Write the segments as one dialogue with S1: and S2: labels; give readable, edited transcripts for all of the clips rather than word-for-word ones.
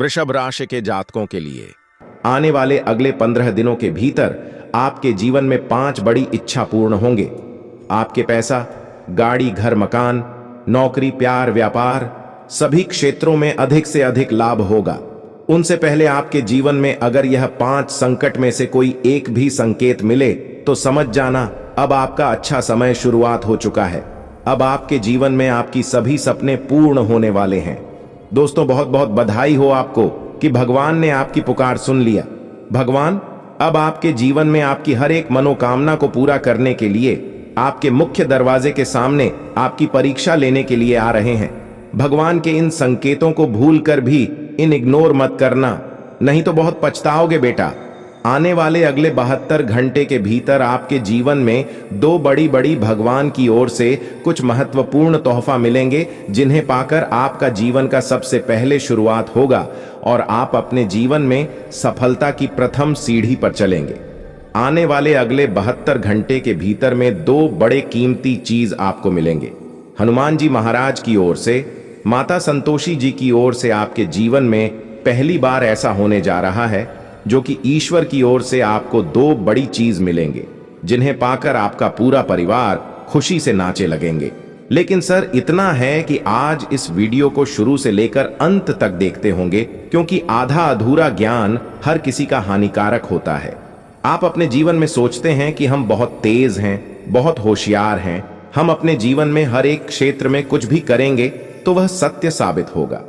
S1: वृषभ राशि के जातकों के लिए
S2: आने वाले अगले 15 दिनों के भीतर आपके जीवन में 5 बड़ी इच्छा पूर्ण होंगे। आपके पैसा, गाड़ी, घर, मकान, नौकरी, प्यार, व्यापार सभी क्षेत्रों में अधिक से अधिक लाभ होगा। उनसे पहले आपके जीवन में अगर यह 5 संकट में से कोई एक भी संकेत मिले तो समझ जाना अब आपका अच्छा समय शुरुआत हो चुका है। अब आपके जीवन में आपकी सभी सपने पूर्ण होने वाले हैं। दोस्तों, बहुत बहुत बधाई हो आपको कि भगवान ने आपकी पुकार सुन लिया। भगवान अब आपके जीवन में आपकी हर एक मनोकामना को पूरा करने के लिए आपके मुख्य दरवाजे के सामने आपकी परीक्षा लेने के लिए आ रहे हैं। भगवान के इन संकेतों को भूलकर भी इन इग्नोर मत करना, नहीं तो बहुत पछताओगे बेटा। आने वाले अगले 72 घंटे के भीतर आपके जीवन में 2 बड़ी भगवान की ओर से कुछ महत्वपूर्ण तोहफा मिलेंगे, जिन्हें पाकर आपका जीवन का सबसे पहले शुरुआत होगा और आप अपने जीवन में सफलता की प्रथम सीढ़ी पर चलेंगे। आने वाले अगले 72 घंटे के भीतर में 2 बड़े कीमती चीज आपको मिलेंगे। हनुमान जी महाराज की ओर से, माता संतोषी जी की ओर से आपके जीवन में पहली बार ऐसा होने जा रहा है जो कि ईश्वर की ओर से आपको 2 बड़ी चीज मिलेंगे, जिन्हें पाकर आपका पूरा परिवार खुशी से नाचे लगेंगे। लेकिन सर, इतना है कि आज इस वीडियो को शुरू से लेकर अंत तक देखते होंगे, क्योंकि आधा अधूरा ज्ञान हर किसी का हानिकारक होता है। आप अपने जीवन में सोचते हैं कि हम बहुत तेज हैं, बहुत होशियार हैं, हम अपने जीवन में हर एक क्षेत्र में कुछ भी करेंगे तो वह सत्य साबित होगा।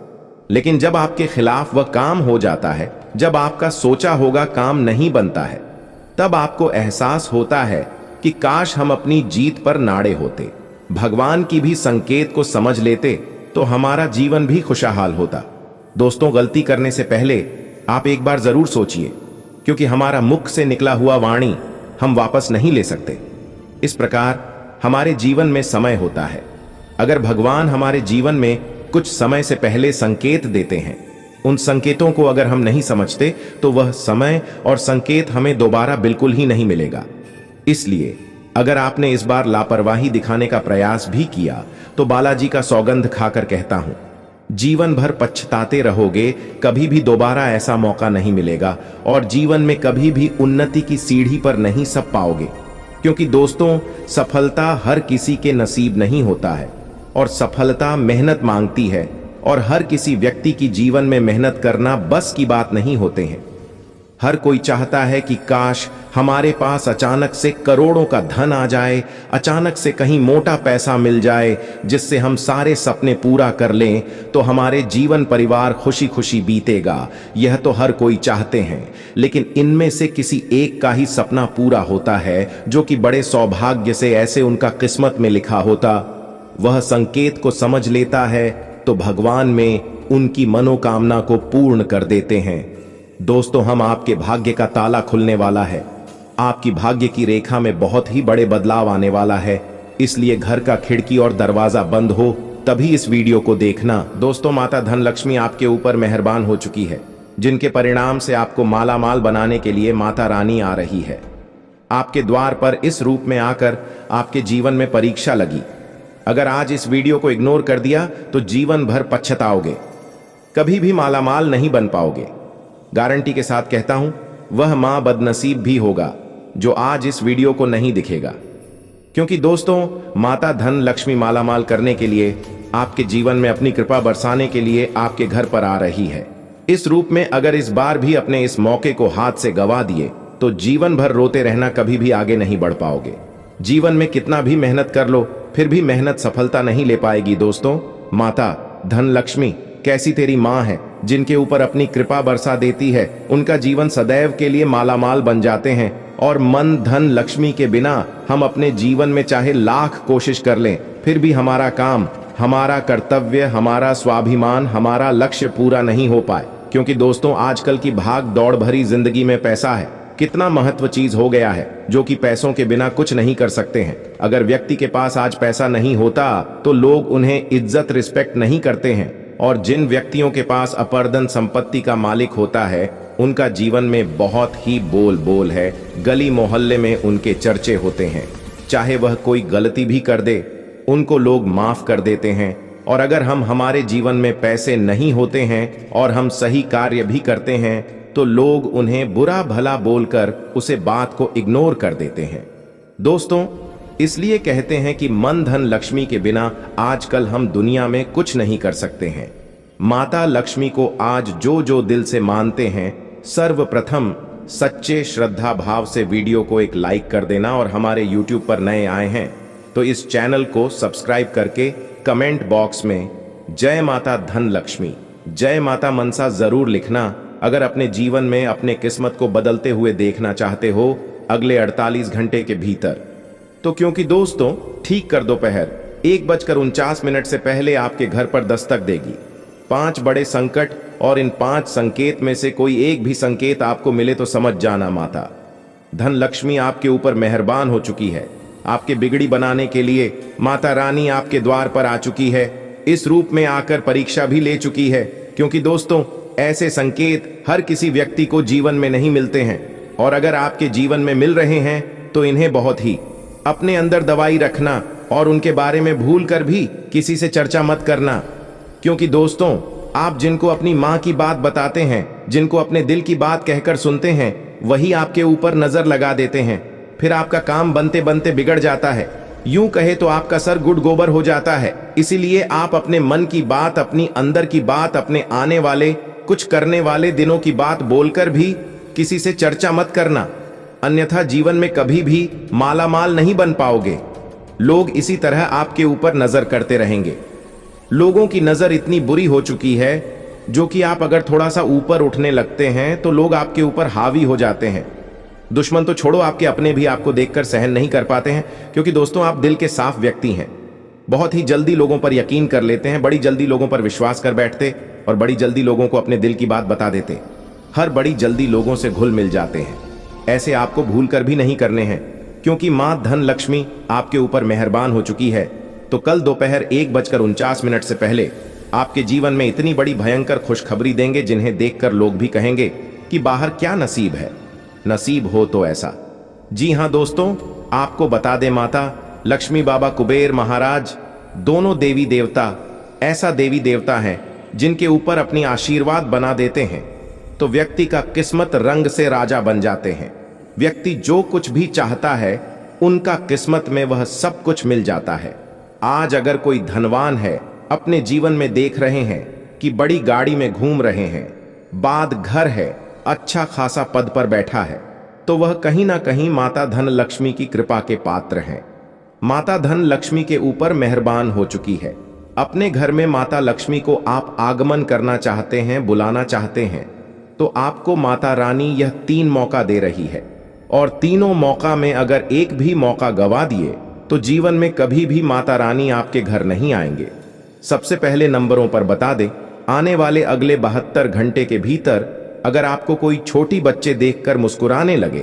S2: लेकिन जब आपके खिलाफ वह काम हो जाता है, जब आपका सोचा होगा काम नहीं बनता है, तब आपको एहसास होता है कि काश हम अपनी जीत पर नाड़े होते, भगवान की भी संकेत को समझ लेते तो हमारा जीवन भी खुशहाल होता। दोस्तों, गलती करने से पहले आप एक बार जरूर सोचिए, क्योंकि हमारा मुख से निकला हुआ वाणी हम वापस नहीं ले सकते। इस प्रकार हमारे जीवन में समय होता है। अगर भगवान हमारे जीवन में कुछ समय से पहले संकेत देते हैं, उन संकेतों को अगर हम नहीं समझते तो वह समय और संकेत हमें दोबारा बिल्कुल ही नहीं मिलेगा। इसलिए अगर आपने इस बार लापरवाही दिखाने का प्रयास भी किया तो बालाजी का सौगंध खाकर कहता हूं, जीवन भर पछताते रहोगे, कभी भी दोबारा ऐसा मौका नहीं मिलेगा और जीवन में कभी भी उन्नति की सीढ़ी पर नहीं सप पाओगे। क्योंकि दोस्तों, सफलता हर किसी के नसीब नहीं होता है और सफलता मेहनत मांगती है, और हर किसी व्यक्ति की जीवन में मेहनत करना बस की बात नहीं होते हैं। हर कोई चाहता है कि काश हमारे पास अचानक से करोड़ों का धन आ जाए, अचानक से कहीं मोटा पैसा मिल जाए जिससे हम सारे सपने पूरा कर लें तो हमारे जीवन परिवार खुशी खुशी बीतेगा। यह तो हर कोई चाहते हैं, लेकिन इनमें से किसी एक का ही सपना पूरा होता है जो कि बड़े सौभाग्य से ऐसे उनका किस्मत में लिखा होता। वह संकेत को समझ लेता है तो भगवान में उनकी मनोकामना को पूर्ण कर देते हैं। दोस्तों, हम आपके भाग्य का ताला खुलने वाला है। आपकी भाग्य की रेखा में बहुत ही बड़े बदलाव आने वाला है, इसलिए घर का खिड़की और दरवाजा बंद हो तभी इस वीडियो को देखना। दोस्तों, माता धनलक्ष्मी आपके ऊपर मेहरबान हो चुकी है, जिनके परिणाम से आपको मालामाल बनाने के लिए माता रानी आ रही है। आपके द्वार पर इस रूप में आकर आपके जीवन में परीक्षा लगी। अगर आज इस वीडियो को इग्नोर कर दिया तो जीवन भर पछताओगे, कभी भी मालामाल नहीं बन पाओगे। गारंटी के साथ कहता हूं, वह मां बदनसीब भी होगा जो आज इस वीडियो को नहीं दिखेगा। क्योंकि दोस्तों, माता धन लक्ष्मी मालामाल करने के लिए, आपके जीवन में अपनी कृपा बरसाने के लिए आपके घर पर आ रही है। इस रूप में अगर इस बार भी अपने इस मौके को हाथ से गंवा दिए तो जीवन भर रोते रहना, कभी भी आगे नहीं बढ़ पाओगे। जीवन में कितना भी मेहनत कर लो, फिर भी मेहनत सफलता नहीं ले पाएगी। दोस्तों, माता धन लक्ष्मी कैसी तेरी माँ है, जिनके ऊपर अपनी कृपा बरसा देती है, उनका जीवन सदैव के लिए मालामाल बन जाते हैं। और मन धन लक्ष्मी के बिना हम अपने जीवन में चाहे लाख कोशिश कर लें, फिर भी हमारा काम, हमारा कर्तव्य, हमारा स्वाभिमान, हमारा लक्ष्य पूरा नहीं हो पाए। क्योंकि दोस्तों, आजकल की भाग दौड़ भरी जिंदगी में पैसा है कितना महत्व चीज हो गया है, जो कि पैसों के बिना कुछ नहीं कर सकते हैं। अगर व्यक्ति के पास आज पैसा नहीं होता तो लोग उन्हें इज्जत रिस्पेक्ट नहीं करते हैं, और जिन व्यक्तियों के पास अपर्दन संपत्ति का मालिक होता है उनका जीवन में बहुत ही बोल बोल है। गली मोहल्ले में उनके चर्चे होते हैं। चाहे वह कोई गलती भी कर दे, उनको लोग माफ कर देते हैं, और अगर हम हमारे जीवन में पैसे नहीं होते हैं और हम सही कार्य भी करते हैं तो लोग उन्हें बुरा भला बोलकर उसे बात को इग्नोर कर देते हैं। दोस्तों, इसलिए कहते हैं कि मन धन लक्ष्मी के बिना आजकल हम दुनिया में कुछ नहीं कर सकते हैं। माता लक्ष्मी को आज जो जो दिल से मानते हैं, सर्वप्रथम सच्चे श्रद्धा भाव से वीडियो को एक लाइक कर देना, और हमारे YouTube पर नए आए हैं तो इस चैनल को सब्सक्राइब करके कमेंट बॉक्स में जय माता धन लक्ष्मी, जय माता मनसा जरूर लिखना अगर अपने जीवन में अपने किस्मत को बदलते हुए देखना चाहते हो अगले 48 घंटे के भीतर। तो क्योंकि दोस्तों ठीक कर दोपहर 1:49 से पहले आपके घर पर दस्तक देगी 5 बड़े संकट, और इन 5 संकेत में से कोई एक भी संकेत आपको मिले तो समझ जाना माता धन लक्ष्मी आपके ऊपर मेहरबान हो चुकी है। आपके बिगड़ी बनाने के लिए माता रानी आपके द्वार पर आ चुकी है, इस रूप में आकर परीक्षा भी ले चुकी है। क्योंकि दोस्तों ऐसे संकेत हर किसी व्यक्ति को जीवन में नहीं मिलते हैं, और अगर आपके जीवन में मिल रहे हैं तो इन्हें बहुत ही अपने अंदर दबाई रखना और उनके बारे में भूल कर भी किसी से चर्चा मत करना। क्योंकि दोस्तों आप जिनको अपनी माँ की बात बताते हैं, जिनको अपने दिल की बात कहकर सुनते हैं, वही आपके ऊपर नजर लगा देते हैं। फिर आपका काम बनते बनते बिगड़ जाता है, यूं कहे तो आपका सर गुड़ गोबर हो जाता है। इसीलिए आप अपने मन की बात, अपनी अंदर की बात, अपने आने वाले कुछ करने वाले दिनों की बात बोलकर भी किसी से चर्चा मत करना, अन्यथा जीवन में कभी भी मालामाल नहीं बन पाओगे। लोग इसी तरह आपके ऊपर नजर करते रहेंगे। लोगों की नजर इतनी बुरी हो चुकी है जो कि आप अगर थोड़ा सा ऊपर उठने लगते हैं तो लोग आपके ऊपर हावी हो जाते हैं। दुश्मन तो छोड़ो, आपके अपने भी आपको देखकर सहन नहीं कर पाते हैं। क्योंकि दोस्तों आप दिल के साफ व्यक्ति हैं, बहुत ही जल्दी लोगों पर यकीन कर लेते हैं, बड़ी जल्दी लोगों पर विश्वास कर बैठते और बड़ी जल्दी लोगों को अपने दिल की बात बता देते, हर बड़ी जल्दी लोगों से घुल मिल जाते हैं। ऐसे आपको भूल कर भी नहीं करने हैं, क्योंकि माँ धन लक्ष्मी आपके ऊपर मेहरबान हो चुकी है। तो कल दोपहर 1:49 से पहले आपके जीवन में इतनी बड़ी भयंकर खुशखबरी देंगे जिन्हें देखकर लोग भी कहेंगे कि बाहर क्या नसीब है, नसीब हो तो ऐसा। जी हां दोस्तों, आपको बता दें माता लक्ष्मी, बाबा कुबेर महाराज, दोनों देवी देवता ऐसा देवी देवता हैं जिनके ऊपर अपनी आशीर्वाद बना देते हैं तो व्यक्ति का किस्मत रंग से राजा बन जाते हैं। व्यक्ति जो कुछ भी चाहता है उनका किस्मत में वह सब कुछ मिल जाता है। आज अगर कोई धनवान है, अपने जीवन में देख रहे हैं कि बड़ी गाड़ी में घूम रहे हैं, बाद घर है, अच्छा खासा पद पर बैठा है, तो वह कहीं ना कहीं माता धन लक्ष्मी की कृपा के पात्र हैं। माता धन लक्ष्मी के ऊपर मेहरबान हो चुकी है। अपने घर में माता लक्ष्मी को आप आगमन करना चाहते हैं, बुलाना चाहते हैं, तो आपको माता रानी यह 3 मौका दे रही है, और तीनों मौका में अगर एक भी मौका गवा दिए तो जीवन में कभी भी माता रानी आपके घर नहीं आएंगे। सबसे पहले नंबरों पर बता दें, आने वाले अगले 72 घंटे के भीतर अगर आपको कोई छोटी बच्चे देखकर मुस्कुराने लगे,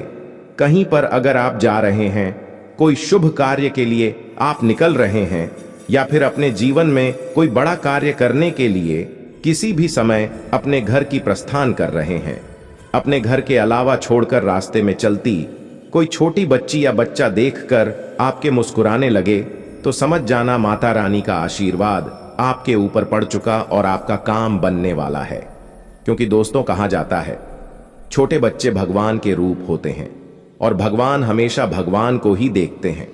S2: कहीं पर अगर आप जा रहे हैं, कोई शुभ कार्य के लिए आप निकल रहे हैं, या फिर अपने जीवन में कोई बड़ा कार्य करने के लिए किसी भी समय अपने घर की प्रस्थान कर रहे हैं, अपने घर के अलावा छोड़कर रास्ते में चलती कोई छोटी बच्ची या बच्चा देखकर आपके मुस्कुराने लगे, तो समझ जाना माता रानी का आशीर्वाद आपके ऊपर पड़ चुका और आपका काम बनने वाला है। क्योंकि दोस्तों कहा जाता है छोटे बच्चे भगवान के रूप होते हैं, और भगवान हमेशा भगवान को ही देखते हैं।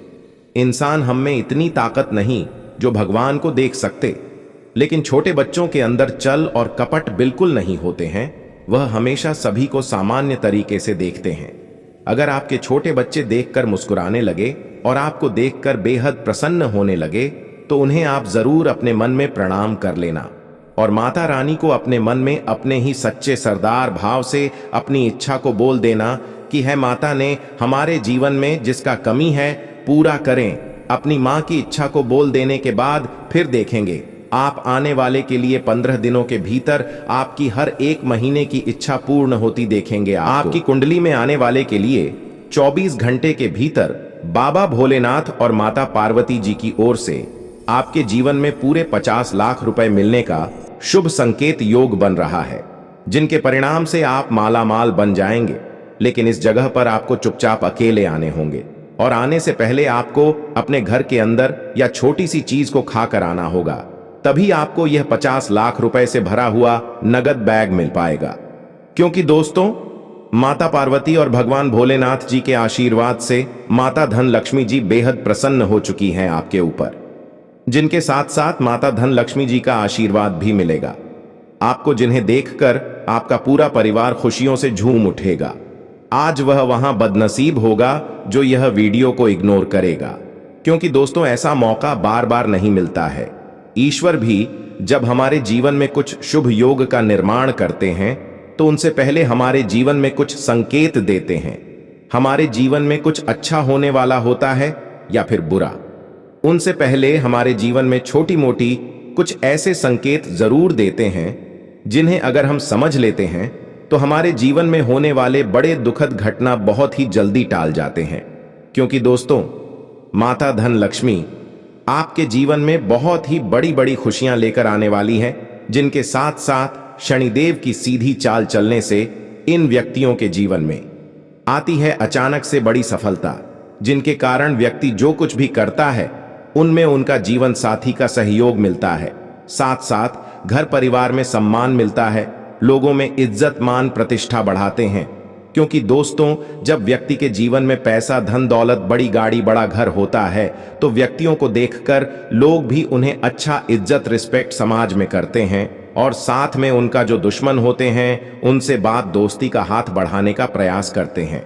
S2: इंसान हम में इतनी ताकत नहीं जो भगवान को देख सकते, लेकिन छोटे बच्चों के अंदर चल और कपट बिल्कुल नहीं होते हैं, वह हमेशा सभी को सामान्य तरीके से देखते हैं। अगर आपके छोटे बच्चे देखकर मुस्कुराने लगे और आपको देखकर बेहद प्रसन्न होने लगे तो उन्हें आप जरूर अपने मन में प्रणाम कर लेना, और माता रानी को अपने मन में अपने ही सच्चे सरदार भाव से अपनी इच्छा को बोल देना कि है माता ने हमारे जीवन में जिसका कमी है पूरा करें। अपनी माँ की इच्छा को बोल देने के बाद फिर देखेंगे आप आने वाले के लिए 15 दिनों के भीतर आपकी हर एक महीने की इच्छा पूर्ण होती देखेंगे। आपकी कुंडली में आने वाले के लिए 24 घंटे के भीतर बाबा भोलेनाथ और माता पार्वती जी की ओर से आपके जीवन में पूरे 50 लाख रुपए मिलने का शुभ संकेत योग बन रहा है, जिनके परिणाम से आप मालामाल बन जाएंगे। लेकिन इस जगह पर आपको चुपचाप अकेले आने होंगे, और आने से पहले आपको अपने घर के अंदर या छोटी सी चीज को खाकर आना होगा। तभी आपको यह 50 लाख रुपए से भरा हुआ नगद बैग मिल पाएगा। क्योंकि दोस्तों, माता पार्वती और भगवान भोलेनाथ जी के आशीर्वाद से माता धन लक्ष्मी जी बेहद प्रसन्न हो चुकी हैं आपके ऊपर, जिनके साथ साथ माता धन लक्ष्मी जी का आशीर्वाद भी मिलेगा आपको, जिन्हें देखकर आपका पूरा परिवार खुशियों से झूम उठेगा। आज वह वहां बदनसीब होगा जो यह वीडियो को इग्नोर करेगा, क्योंकि दोस्तों ऐसा मौका बार बार नहीं मिलता है। ईश्वर भी जब हमारे जीवन में कुछ शुभ योग का निर्माण करते हैं तो उनसे पहले हमारे जीवन में कुछ संकेत देते हैं। हमारे जीवन में कुछ अच्छा होने वाला होता है या फिर बुरा, उनसे पहले हमारे जीवन में छोटी मोटी कुछ ऐसे संकेत जरूर देते हैं जिन्हें अगर हम समझ लेते हैं तो हमारे जीवन में होने वाले बड़े दुखद घटना बहुत ही जल्दी टाल जाते हैं। क्योंकि दोस्तों, माता धन लक्ष्मी आपके जीवन में बहुत ही बड़ी बड़ी खुशियां लेकर आने वाली है, जिनके साथ साथ शनिदेव की सीधी चाल चलने से इन व्यक्तियों के जीवन में आती है अचानक से बड़ी सफलता, जिनके कारण व्यक्ति जो कुछ भी करता है उनमें उनका जीवन साथी का सहयोग मिलता है। साथ साथ घर परिवार में सम्मान मिलता है, लोगों में इज्जत मान प्रतिष्ठा बढ़ाते हैं। क्योंकि दोस्तों, जब व्यक्ति के जीवन में पैसा धन दौलत बड़ी गाड़ी बड़ा घर होता है तो व्यक्तियों को देखकर लोग भी उन्हें अच्छा इज्जत रिस्पेक्ट समाज में करते हैं, और साथ में उनका जो दुश्मन होते हैं उनसे बात दोस्ती का हाथ बढ़ाने का प्रयास करते हैं।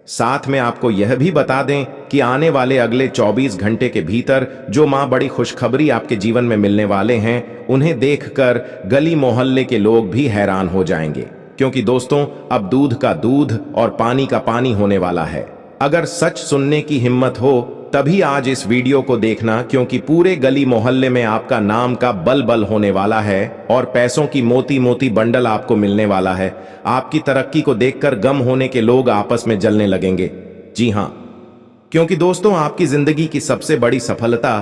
S2: साथ में आपको यह भी बता दें कि आने वाले अगले 24 घंटे के भीतर जो मां बड़ी खुशखबरी आपके जीवन में मिलने वाले हैं, उन्हें देखकर गली मोहल्ले के लोग भी हैरान हो जाएंगे। क्योंकि दोस्तों, अब दूध का दूध और पानी का पानी होने वाला है। अगर सच सुनने की हिम्मत हो तभी आज इस वीडियो को देखना, क्योंकि पूरे गली मोहल्ले में आपका नाम का बल बल होने वाला है और पैसों की मोती मोती बंडल आपको मिलने वाला है। आपकी तरक्की को देखकर गम होने के लोग आपस में जलने लगेंगे। जी हां, क्योंकि दोस्तों आपकी जिंदगी की सबसे बड़ी सफलता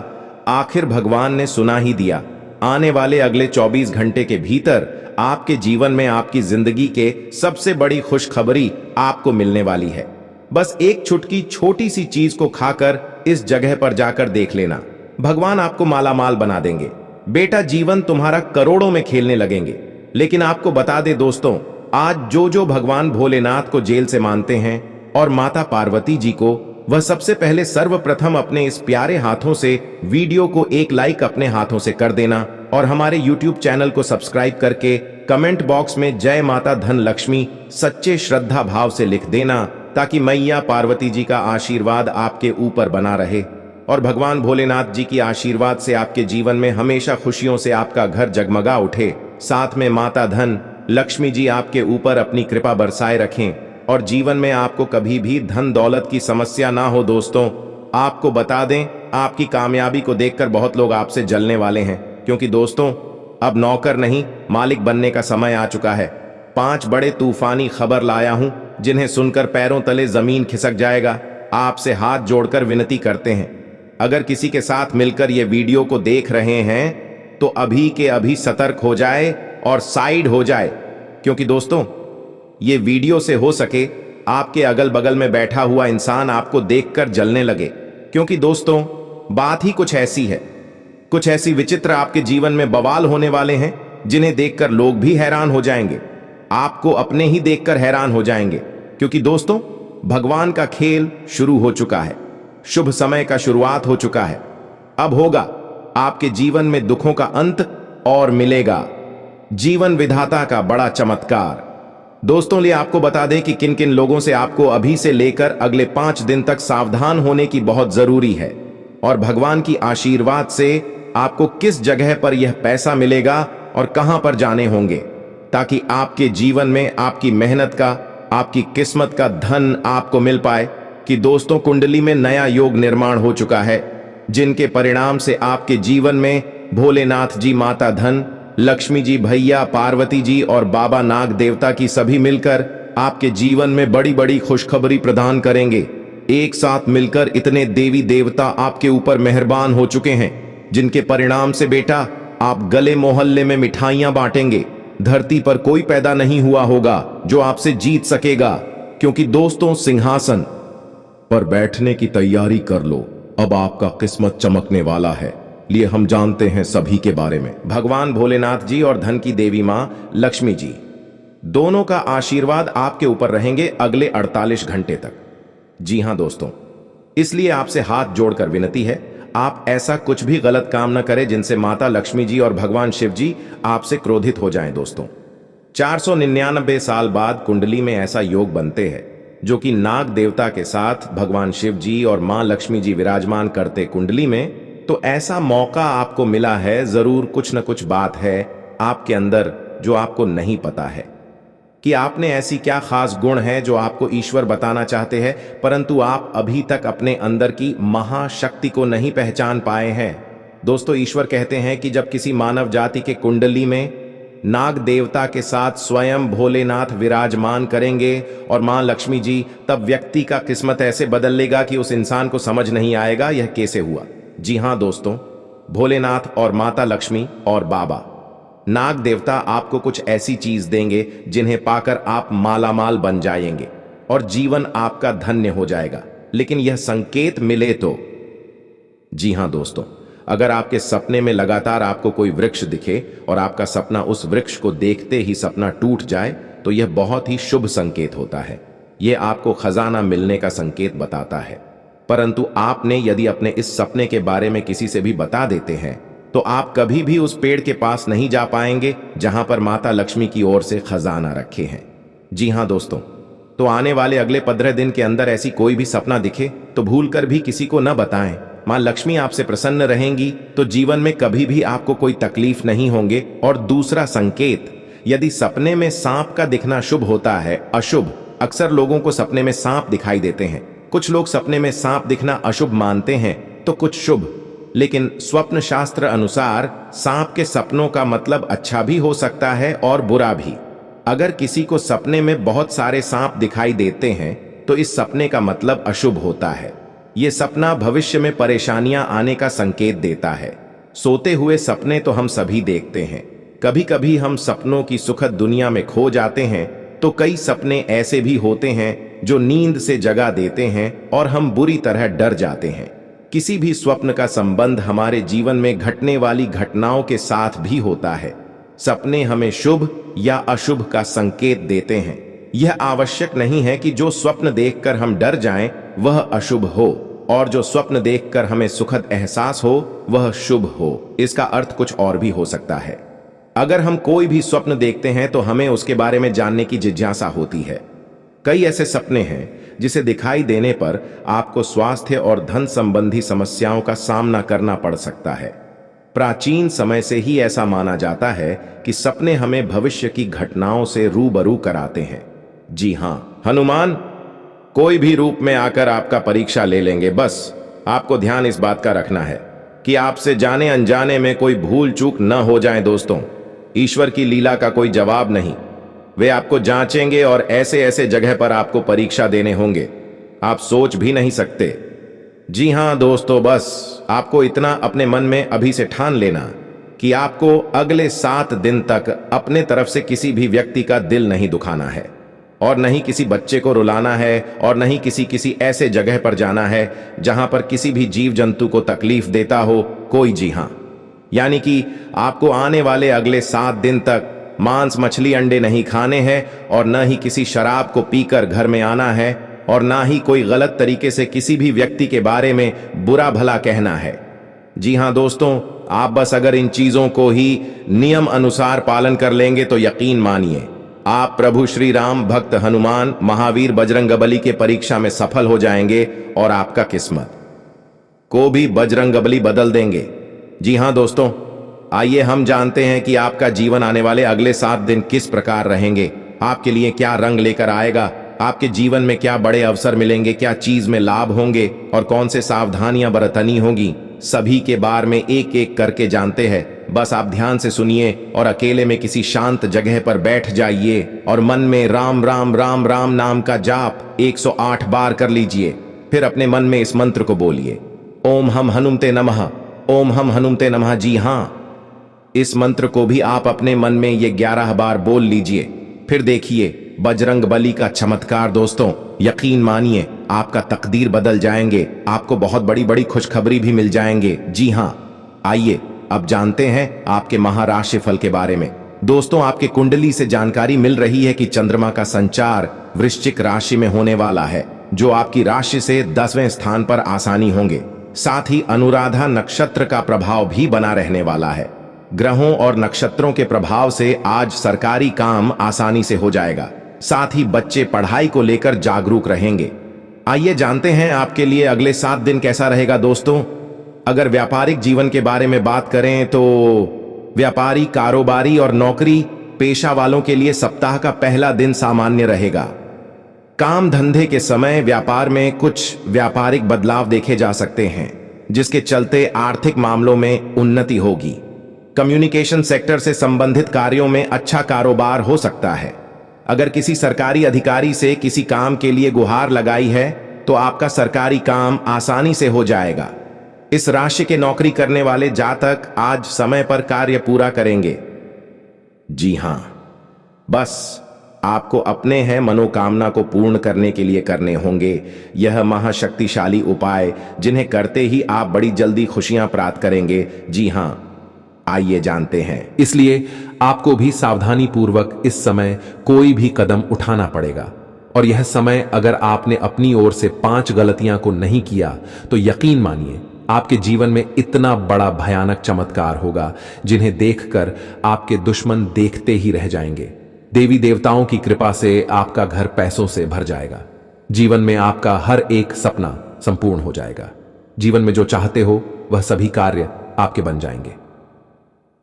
S2: आखिर भगवान ने सुना ही दिया। आने वाले अगले 24 घंटे के भीतर आपके जीवन में आपकी जिंदगी के सबसे बड़ी खुशखबरी आपको मिलने वाली है। बस एक चुटकी छोटी सी चीज को खाकर इस जगह पर जाकर देख लेना, भगवान आपको मालामाल बना देंगे। बेटा, जीवन तुम्हारा करोड़ों में खेलने लगेंगे। लेकिन आपको बता दे दोस्तों, आज जो भगवान भोलेनाथ को जेल से मानते हैं और माता पार्वती जी को, वह सबसे पहले सर्वप्रथम अपने इस प्यारे हाथों से वीडियो को एक लाइक अपने हाथों से कर देना और हमारे YouTube चैनल को सब्सक्राइब करके कमेंट बॉक्स में जय माता धन लक्ष्मी सच्चे श्रद्धा भाव से लिख देना, ताकि मैया पार्वती जी का आशीर्वाद आपके ऊपर बना रहे और भगवान भोलेनाथ जी की आशीर्वाद से आपके जीवन में हमेशा खुशियों से आपका घर जगमगा उठे। साथ में माता धन लक्ष्मी जी आपके ऊपर अपनी कृपा बरसाए रखें और जीवन में आपको कभी भी धन दौलत की समस्या ना हो। दोस्तों, आपको बता दें, आपकी कामयाबी को देखकर बहुत लोग आपसे जलने वाले हैं, क्योंकि दोस्तों अब नौकर नहीं मालिक बनने का समय आ चुका है। 5 बड़े तूफानी खबर लाया हूं, जिन्हें सुनकर पैरों तले जमीन खिसक जाएगा। आपसे हाथ जोड़कर विनती करते हैं, अगर किसी के साथ मिलकर ये वीडियो को देख रहे हैं तो अभी के अभी सतर्क हो जाए और साइड हो जाए, क्योंकि दोस्तों ये वीडियो से हो सके आपके अगल बगल में बैठा हुआ इंसान आपको देखकर जलने लगे। क्योंकि दोस्तों बात ही कुछ ऐसी है, कुछ ऐसी विचित्र आपके जीवन में बवाल होने वाले हैं जिन्हें देखकर लोग भी हैरान हो जाएंगे, आपको अपने ही देखकर हैरान हो जाएंगे। क्योंकि दोस्तों भगवान का खेल शुरू हो चुका है, शुभ समय का शुरुआत हो चुका है। अब होगा आपके जीवन में दुखों का अंत और मिलेगा जीवन विधाता का बड़ा चमत्कार। दोस्तों लिए आपको बता दें कि किन किन लोगों से आपको अभी से लेकर अगले 5 दिन तक सावधान होने की बहुत जरूरी है, और भगवान की आशीर्वाद से आपको किस जगह पर यह पैसा मिलेगा और कहां पर जाने होंगे, ताकि आपके जीवन में आपकी मेहनत का, आपकी किस्मत का धन आपको मिल पाए। कि दोस्तों कुंडली में नया योग निर्माण हो चुका है, जिनके परिणाम से आपके जीवन में भोलेनाथ जी, माता धन लक्ष्मी जी, भैया पार्वती जी और बाबा नाग देवता की सभी मिलकर आपके जीवन में बड़ी बड़ी खुशखबरी प्रदान करेंगे। एक साथ मिलकर इतने देवी देवता आपके ऊपर मेहरबान हो चुके हैं, जिनके परिणाम से बेटा आप गले मोहल्ले में मिठाइयां बांटेंगे। धरती पर कोई पैदा नहीं हुआ होगा जो आपसे जीत सकेगा। क्योंकि दोस्तों सिंहासन पर बैठने की तैयारी कर लो, अब आपका किस्मत चमकने वाला है। लिए हम जानते हैं सभी के बारे में। भगवान भोलेनाथ जी और धन की देवी मां लक्ष्मी जी दोनों का आशीर्वाद आपके ऊपर रहेंगे अगले 48 घंटे तक। जी हां दोस्तों, इसलिए आपसे हाथ जोड़कर विनती है, आप ऐसा कुछ भी गलत काम न करें जिनसे माता लक्ष्मी जी और भगवान शिव जी आपसे क्रोधित हो जाएं। दोस्तों, 499 साल बाद कुंडली में ऐसा योग बनते हैं जो कि नाग देवता के साथ भगवान शिव जी और मां लक्ष्मी जी विराजमान करते कुंडली में, तो ऐसा मौका आपको मिला है। जरूर कुछ न कुछ बात है आपके अंदर जो आपको नहीं पता है कि आपने ऐसी क्या खास गुण है जो आपको ईश्वर बताना चाहते हैं, परंतु आप अभी तक अपने अंदर की महाशक्ति को नहीं पहचान पाए हैं। दोस्तों, ईश्वर कहते हैं कि जब किसी मानव जाति के कुंडली में नाग देवता के साथ स्वयं भोलेनाथ विराजमान करेंगे और मां लक्ष्मी जी, तब व्यक्ति का किस्मत ऐसे बदल लेगा कि उस इंसान को समझ नहीं आएगा यह कैसे हुआ। जी हां दोस्तों, भोलेनाथ और माता लक्ष्मी और बाबा नाग देवता आपको कुछ ऐसी चीज देंगे जिन्हें पाकर आप मालामाल बन जाएंगे और जीवन आपका धन्य हो जाएगा। लेकिन यह संकेत मिले तो। जी हां दोस्तों, अगर आपके सपने में लगातार आपको कोई वृक्ष दिखे और आपका सपना उस वृक्ष को देखते ही सपना टूट जाए, तो यह बहुत ही शुभ संकेत होता है। यह आपको खजाना मिलने का संकेत बताता है। परंतु आपने यदि अपने इस सपने के बारे में किसी से भी बता देते हैं, तो आप कभी भी उस पेड़ के पास नहीं जा पाएंगे जहां पर माता लक्ष्मी की ओर से खजाना रखे हैं। जी हां दोस्तों, तो आने वाले अगले 15 दिन के अंदर ऐसी कोई भी सपना दिखे तो भूलकर भी किसी को न बताएं। मां लक्ष्मी आपसे प्रसन्न रहेंगी तो जीवन में कभी भी आपको कोई तकलीफ नहीं होंगे। और दूसरा संकेत, यदि सपने में सांप का दिखना शुभ होता है, अशुभ, अक्सर लोगों को सपने में सांप दिखाई देते हैं। कुछ लोग सपने में सांप दिखना अशुभ मानते हैं तो कुछ शुभ, लेकिन स्वप्न शास्त्र अनुसार सांप के सपनों का मतलब अच्छा भी हो सकता है और बुरा भी। अगर किसी को सपने में बहुत सारे सांप दिखाई देते हैं तो इस सपने का मतलब अशुभ होता है। यह सपना भविष्य में परेशानियां आने का संकेत देता है। सोते हुए सपने तो हम सभी देखते हैं। कभी कभी हम सपनों की सुखद दुनिया में खो जाते हैं, तो कई सपने ऐसे भी होते हैं जो नींद से जगा देते हैं और हम बुरी तरह डर जाते हैं। किसी भी स्वप्न का संबंध हमारे जीवन में घटने वाली घटनाओं के साथ भी होता है। सपने हमें शुभ या अशुभ का संकेत देते हैं। यह आवश्यक नहीं है कि जो स्वप्न देखकर हम डर जाएं वह अशुभ हो और जो स्वप्न देखकर हमें सुखद एहसास हो वह शुभ हो। इसका अर्थ कुछ और भी हो सकता है। अगर हम कोई भी स्वप्न देखते हैं तो हमें उसके बारे में जानने की जिज्ञासा होती है। कई ऐसे सपने हैं जिसे दिखाई देने पर आपको स्वास्थ्य और धन संबंधी समस्याओं का सामना करना पड़ सकता है। प्राचीन समय से ही ऐसा माना जाता है कि सपने हमें भविष्य की घटनाओं से रूबरू कराते हैं। जी हां, हनुमान कोई भी रूप में आकर आपका परीक्षा ले लेंगे। बस आपको ध्यान इस बात का रखना है कि आपसे जाने अनजाने में कोई भूल चूक न हो जाए। दोस्तों, ईश्वर की लीला का कोई जवाब नहीं। वे आपको जांचेंगे और ऐसे ऐसे जगह पर आपको परीक्षा देने होंगे आप सोच भी नहीं सकते। जी हां दोस्तों, बस आपको इतना अपने मन में अभी से ठान लेना कि आपको अगले 7 दिन तक अपने तरफ से किसी भी व्यक्ति का दिल नहीं दुखाना है और नहीं किसी बच्चे को रुलाना है और नहीं किसी ऐसे जगह पर जाना है जहां पर किसी भी जीव जंतु को तकलीफ देता हो कोई। जी हां, यानी कि आपको आने वाले अगले 7 दिन तक मांस मछली अंडे नहीं खाने हैं और न ही किसी शराब को पीकर घर में आना है और ना ही कोई गलत तरीके से किसी भी व्यक्ति के बारे में बुरा भला कहना है। जी हां दोस्तों, आप बस अगर इन चीजों को ही नियम अनुसार पालन कर लेंगे तो यकीन मानिए आप प्रभु श्री राम, भक्त हनुमान, महावीर बजरंगबली के परीक्षा में सफल हो जाएंगे और आपका किस्मत को भी बजरंगबली बदल देंगे। जी हां दोस्तों, आइए हम जानते हैं कि आपका जीवन आने वाले अगले 7 दिन किस प्रकार रहेंगे, आपके लिए क्या रंग लेकर आएगा, आपके जीवन में क्या बड़े अवसर मिलेंगे, क्या चीज में लाभ होंगे और कौन से सावधानियां बरतनी होंगी। सभी के बारे में एक एक करके जानते हैं। बस आप ध्यान से सुनिए और अकेले में किसी शांत जगह पर बैठ जाइए और मन में राम राम राम राम नाम का जाप 108 बार कर लीजिए। फिर अपने मन में इस मंत्र को बोलिए, ओम हम हनुमते नमः, ओम हम हनुमते नमः। जी हां, इस मंत्र को भी आप अपने मन में ये 11 बार बोल लीजिए। फिर देखिए बजरंग बली का चमत्कार। दोस्तों, यकीन मानिए आपका तकदीर बदल जाएंगे, आपको बहुत बड़ी बड़ी खुशखबरी भी मिल जाएंगे। जी हां, आइए अब जानते हैं आपके महाराशि फल के बारे में। दोस्तों, आपके कुंडली से जानकारी मिल रही है कि चंद्रमा का संचार वृश्चिक राशि में होने वाला है, जो आपकी राशि से 10वें स्थान पर आसानी होंगे। साथ ही अनुराधा नक्षत्र का प्रभाव भी बना रहने वाला है। ग्रहों और नक्षत्रों के प्रभाव से आज सरकारी काम आसानी से हो जाएगा। साथ ही बच्चे पढ़ाई को लेकर जागरूक रहेंगे। आइए जानते हैं आपके लिए अगले 7 दिन कैसा रहेगा। दोस्तों, अगर व्यापारिक जीवन के बारे में बात करें तो व्यापारी, कारोबारी और नौकरी पेशा वालों के लिए सप्ताह का पहला दिन सामान्य रहेगा। काम धंधे के समय व्यापार में कुछ व्यापारिक बदलाव देखे जा सकते हैं, जिसके चलते आर्थिक मामलों में उन्नति होगी। कम्युनिकेशन सेक्टर से संबंधित कार्यों में अच्छा कारोबार हो सकता है। अगर किसी सरकारी अधिकारी से किसी काम के लिए गुहार लगाई है तो आपका सरकारी काम आसानी से हो जाएगा। इस राशि के नौकरी करने वाले जातक आज समय पर कार्य पूरा करेंगे। जी हां, बस आपको अपने हैं मनोकामना को पूर्ण करने के लिए करने होंगे यह महाशक्तिशाली उपाय, जिन्हें करते ही आप बड़ी जल्दी खुशियां प्राप्त करेंगे। जी हां, आइए जानते हैं।
S3: इसलिए आपको भी सावधानी पूर्वक इस समय कोई भी कदम उठाना पड़ेगा। और यह समय अगर आपने अपनी ओर से 5 गलतियां को नहीं किया तो यकीन मानिए आपके जीवन में इतना बड़ा भयानक चमत्कार होगा, जिन्हें देखकर आपके दुश्मन देखते ही रह जाएंगे। देवी देवताओं की कृपा से आपका घर पैसों से भर जाएगा। जीवन में आपका हर एक सपना संपूर्ण हो जाएगा। जीवन में जो चाहते हो वह सभी कार्य आपके बन जाएंगे।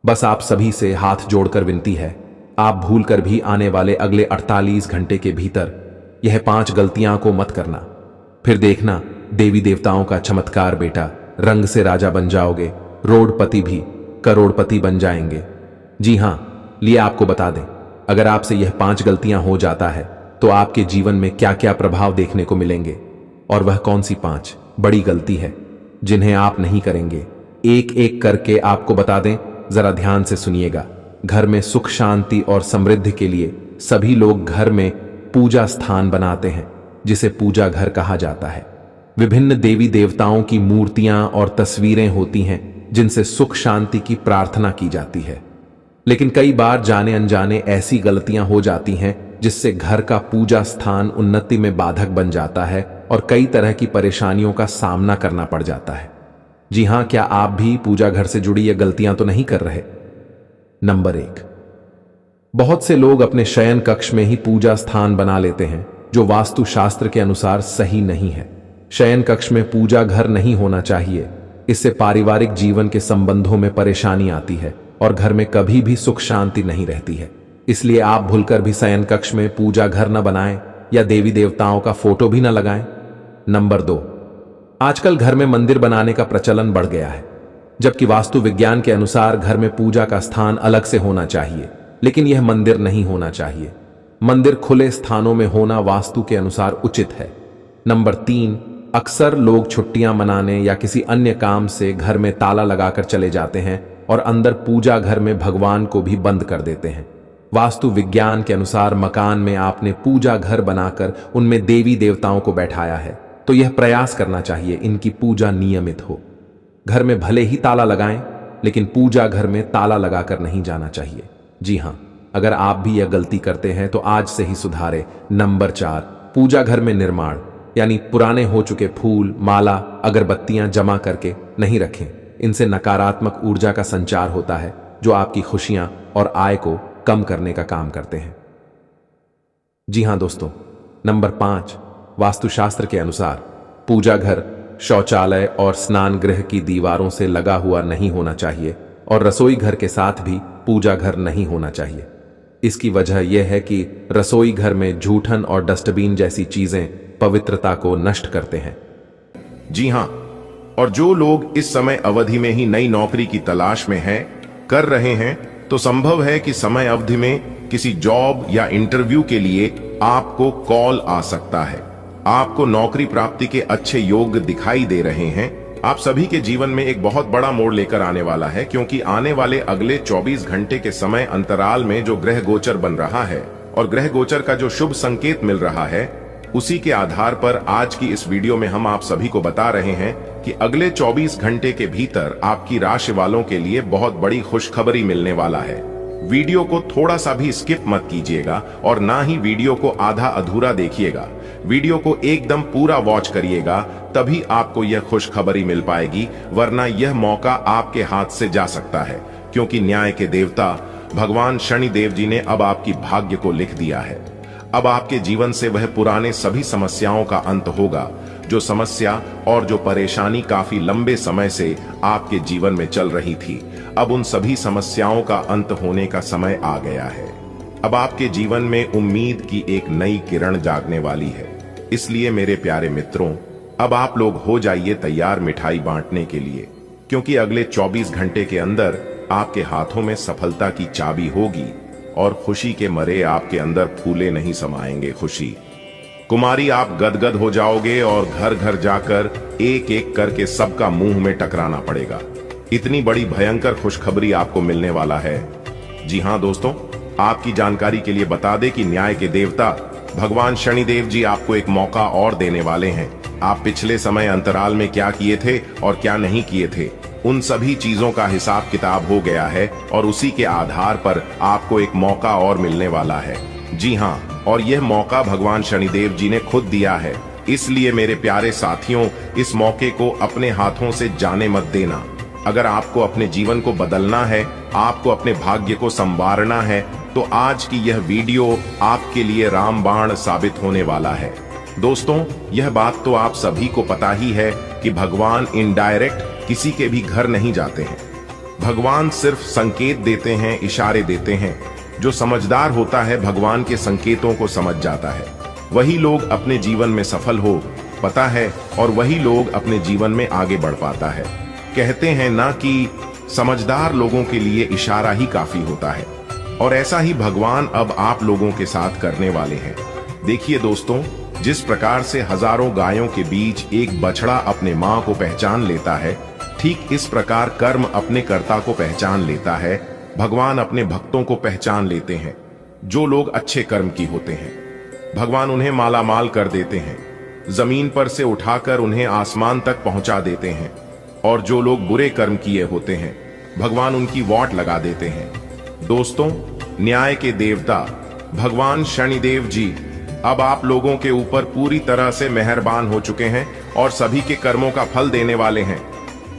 S3: बस आप सभी से हाथ जोड़कर विनती है, आप भूलकर भी आने वाले अगले 48 घंटे के भीतर यह 5 गलतियां को मत करना। फिर देखना देवी देवताओं का चमत्कार बेटा, रंग से राजा बन जाओगे, रोडपति भी करोड़पति बन जाएंगे। जी हां, लिए आपको बता दें, अगर आपसे यह 5 गलतियां हो जाता है तो आपके जीवन में क्या क्या प्रभाव देखने को मिलेंगे और वह कौन सी 5 बड़ी गलती है जिन्हें आप नहीं करेंगे। एक एक करके आपको बता दें, जरा ध्यान से सुनिएगा। घर में सुख शांति और समृद्धि के लिए सभी लोग घर में पूजा स्थान बनाते हैं, जिसे पूजा घर कहा जाता है। विभिन्न देवी देवताओं की मूर्तियां और तस्वीरें होती हैं, जिनसे सुख शांति की प्रार्थना की जाती है। लेकिन कई बार जाने अनजाने ऐसी गलतियां हो जाती हैं जिससे घर का पूजा स्थान उन्नति में बाधक बन जाता है और कई तरह की परेशानियों का सामना करना पड़ जाता है। जी हां, क्या आप भी पूजा घर से जुड़ी ये गलतियां तो नहीं कर रहे? नंबर 1, बहुत से लोग अपने शयन कक्ष में ही पूजा स्थान बना लेते हैं, जो वास्तु शास्त्र के अनुसार सही नहीं है। शयन कक्ष में पूजा घर नहीं होना चाहिए। इससे पारिवारिक जीवन के संबंधों में परेशानी आती है और घर में कभी भी सुख शांति नहीं रहती है। इसलिए आप भूलकर भी शयन कक्ष में पूजा घर न बनाएं या देवी देवताओं का फोटो भी न लगाएं। नंबर 2, आजकल घर में मंदिर बनाने का प्रचलन बढ़ गया है, जबकि वास्तु विज्ञान के अनुसार घर में पूजा का स्थान अलग से होना चाहिए, लेकिन यह मंदिर नहीं होना चाहिए। मंदिर खुले स्थानों में होना वास्तु के अनुसार उचित है। नंबर 3, अक्सर लोग छुट्टियां मनाने या किसी अन्य काम से घर में ताला लगाकर चले जाते हैं और अंदर पूजा घर में भगवान को भी बंद कर देते हैं। वास्तु विज्ञान के अनुसार मकान में आपने पूजा घर बनाकर उनमें देवी देवताओं को बैठाया है, तो यह प्रयास करना चाहिए इनकी पूजा नियमित हो। घर में भले ही ताला लगाएं, लेकिन पूजा घर में ताला लगाकर नहीं जाना चाहिए। जी हां, अगर आप भी यह गलती करते हैं तो आज से ही सुधारें। नंबर 4, पूजा घर में निर्माण यानी पुराने हो चुके फूल, माला, अगरबत्तियां जमा करके नहीं रखें। इनसे नकारात्मक ऊर्जा का संचार होता है, जो आपकी खुशियां और आय को कम करने का काम करते हैं। जी हां दोस्तों, नंबर 5, वास्तुशास्त्र के अनुसार पूजा घर शौचालय और स्नान गृह की दीवारों से लगा हुआ नहीं होना चाहिए और रसोई घर के साथ भी पूजा घर नहीं होना चाहिए। इसकी वजह यह है कि रसोई घर में जूठन और डस्टबिन जैसी चीजें पवित्रता को नष्ट करते हैं।
S2: जी हां, और जो लोग इस समय अवधि में ही नई नौकरी की तलाश में हैं, कर रहे हैं, तो संभव है कि समय अवधि में किसी जॉब या इंटरव्यू के लिए आपको कॉल आ सकता है। आपको नौकरी प्राप्ति के अच्छे योग दिखाई दे रहे हैं। आप सभी के जीवन में एक बहुत बड़ा मोड़ लेकर आने वाला है, क्योंकि आने वाले अगले 24 घंटे के समय अंतराल में जो ग्रह गोचर बन रहा है और ग्रह गोचर का जो शुभ संकेत मिल रहा है, उसी के आधार पर आज की इस वीडियो में हम आप सभी को बता रहे हैं कि अगले 24 घंटे के भीतर आपकी राशि वालों के लिए बहुत बड़ी खुशखबरी मिलने वाला है। वीडियो को थोड़ा सा भी स्किप मत कीजिएगा और ना ही वीडियो को आधा अधूरा देखिएगा। वीडियो को एकदम पूरा वॉच करिएगा, तभी आपको यह खुशखबरी मिल पाएगी, वरना यह मौका आपके हाथ से जा सकता है, क्योंकि न्याय के देवता भगवान शनिदेव जी ने अब आपकी भाग्य को लिख दिया है। अब आपके जीवन से वह पुराने सभी समस्याओं का अंत होगा, जो समस्या और जो परेशानी काफी लंबे समय से आपके जीवन में चल रही थी। अब उन सभी समस्याओं का अंत होने का समय आ गया है। अब आपके जीवन में उम्मीद की एक नई किरण जागने वाली है। इसलिए मेरे प्यारे मित्रों, अब आप लोग हो जाइए तैयार मिठाई बांटने के लिए, क्योंकि अगले 24 घंटे के अंदर आपके हाथों में सफलता की चाबी होगी और खुशी के मरे आपके अंदर फूले नहीं समाएंगे खुशी। कुमारी, आप गदगद हो जाओगे और घर घर जाकर एक एक करके सबका मुंह में टकराना पड़ेगा। इतनी बड़ी भयंकर खुशखबरी आपको मिलने वाला है। जी हां दोस्तों, आपकी जानकारी के लिए बता दें कि न्याय के देवता भगवान शनिदेव जी आपको एक मौका और देने वाले हैं। आप पिछले समय अंतराल में क्या किए थे और क्या नहीं किए थे, उन सभी चीजों का हिसाब किताब हो गया है और उसी के आधार पर आपको एक मौका और मिलने वाला है। जी हां, और यह मौका भगवान शनिदेव जी ने खुद दिया है। इसलिए मेरे प्यारे साथियों, इस मौके को अपने हाथों से जाने मत देना। अगर आपको अपने जीवन को बदलना है, आपको अपने भाग्य को संवारना है, तो आज की यह वीडियो आपके लिए रामबाण साबित होने वाला है। दोस्तों, यह बात तो आप सभी को पता ही है कि भगवान इनडायरेक्ट किसी के भी घर नहीं जाते हैं। भगवान सिर्फ संकेत देते हैं, इशारे देते हैं। जो समझदार होता है भगवान के संकेतों को समझ जाता है, वही लोग अपने जीवन में सफल हो पता है, और वही लोग अपने जीवन में आगे बढ़ पाता है। कहते हैं ना कि समझदार लोगों के लिए इशारा ही काफी होता है, और ऐसा ही भगवान अब आप लोगों के साथ करने वाले हैं। देखिए दोस्तों, जिस प्रकार से हजारों गायों के बीच एक बछड़ा अपने मां को पहचान लेता है, ठीक इस प्रकार कर्म अपने कर्ता को पहचान लेता है। भगवान अपने भक्तों को पहचान लेते हैं। जो लोग अच्छे कर्म की होते हैं, भगवान उन्हें मालामाल कर देते हैं, जमीन पर से उठाकर उन्हें आसमान तक पहुंचा देते हैं। और जो लोग बुरे कर्म किए होते हैं, भगवान उनकी वाट लगा देते हैं। दोस्तों, न्याय के देवता भगवान शनिदेव जी अब आप लोगों के ऊपर पूरी तरह से मेहरबान हो चुके हैं और सभी के कर्मों का फल देने वाले हैं।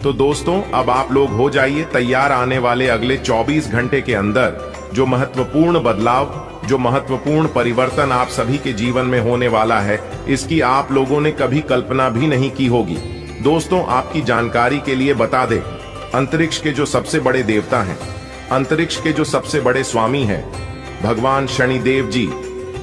S2: तो दोस्तों, अब आप लोग हो जाइए तैयार आने वाले अगले 24 घंटे के अंदर जो महत्वपूर्ण बदलाव, जो महत्वपूर्ण परिवर्तन आप सभी के जीवन में होने वाला है, इसकी आप लोगों ने कभी कल्पना भी नहीं की होगी। दोस्तों, आपकी जानकारी के लिए बता दें, अंतरिक्ष के जो सबसे बड़े देवता हैं, अंतरिक्ष के जो सबसे बड़े स्वामी हैं, भगवान शनिदेव जी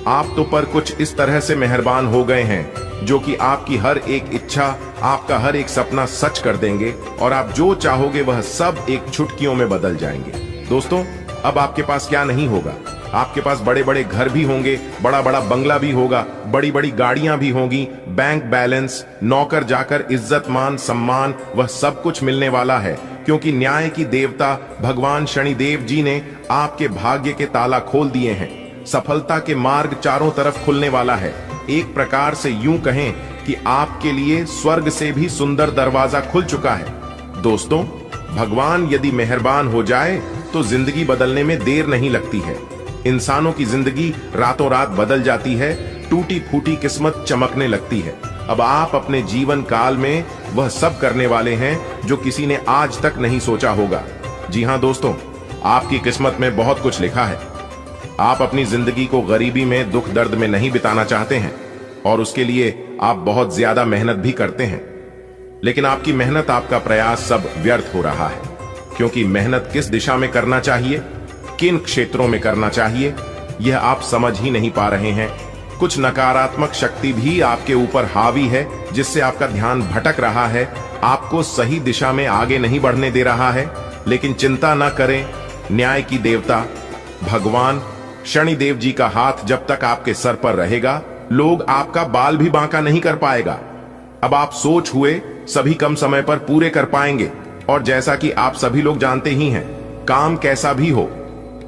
S2: आप तो पर कुछ इस तरह से मेहरबान हो गए हैं, जो कि आपकी हर एक इच्छा, आपका हर एक सपना सच कर देंगे और आप जो चाहोगे वह सब एक चुटकियों में बदल जाएंगे। दोस्तों, अब आपके पास क्या नहीं होगा, आपके पास बड़े बड़े घर भी होंगे, बड़ा बड़ा बंगला भी होगा, बड़ी बड़ी गाड़ियां भी होंगी, बैंक बैलेंस, नौकर जाकर इज्जत मान सम्मान, वह सब कुछ मिलने वाला है, क्योंकि न्याय की देवता भगवान शनिदेव जी ने आपके भाग्य के ताला खोल दिए हैं। सफलता के मार्ग चारों तरफ खुलने वाला है। एक प्रकार से यूं कहें कि आपके लिए स्वर्ग से भी सुंदर दरवाजा खुल चुका है। दोस्तों, भगवान यदि मेहरबान हो जाए तो जिंदगी बदलने में देर नहीं लगती है। इंसानों की जिंदगी रातों रात बदल जाती है, टूटी फूटी किस्मत चमकने लगती है। अब आप अपने जीवन काल में वह सब करने वाले हैं जो किसी ने आज तक नहीं सोचा होगा। जी हां दोस्तों, आपकी किस्मत में बहुत कुछ लिखा है। आप अपनी जिंदगी को गरीबी में, दुख दर्द में नहीं बिताना चाहते हैं और उसके लिए आप बहुत ज्यादा मेहनत भी करते हैं, लेकिन आपकी मेहनत, आपका प्रयास सब व्यर्थ हो रहा है, क्योंकि मेहनत किस दिशा में करना चाहिए, किन क्षेत्रों में करना चाहिए, यह आप समझ ही नहीं पा रहे हैं। कुछ नकारात्मक शक्ति भी आपके ऊपर हावी है, जिससे आपका ध्यान भटक रहा है, आपको सही दिशा में आगे नहीं बढ़ने दे रहा है। लेकिन चिंता न करें, न्याय की देवता भगवान शनिदेव जी का हाथ जब तक आपके सर पर रहेगा, लोग आपका बाल भी बांका नहीं कर पाएगा। अब आप सोच हुए सभी कम समय पर पूरे कर पाएंगे, और जैसा कि आप सभी लोग जानते ही हैं, काम कैसा भी हो,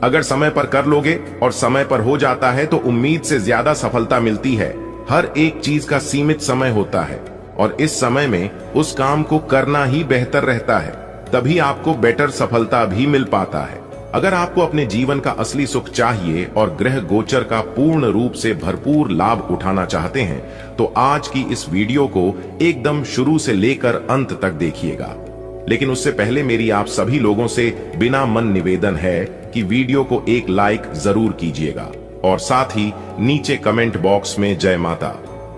S2: अगर समय पर कर लोगे और समय पर हो जाता है तो उम्मीद से ज्यादा सफलता मिलती है। हर एक चीज का सीमित समय होता है और इस समय में उस काम को करना ही बेहतर रहता है, तभी आपको बेटर सफलता भी मिल पाता है। अगर आपको अपने जीवन का असली सुख चाहिए और ग्रह गोचर का पूर्ण रूप से भरपूर लाभ उठाना चाहते हैं तो आज की इस वीडियो को एकदम शुरू से लेकर अंत तक देखिएगा। लेकिन उससे पहले मेरी आप सभी लोगों से बिना मन निवेदन है कि वीडियो को एक लाइक जरूर कीजिएगा और साथ ही नीचे कमेंट बॉक्स में जय माता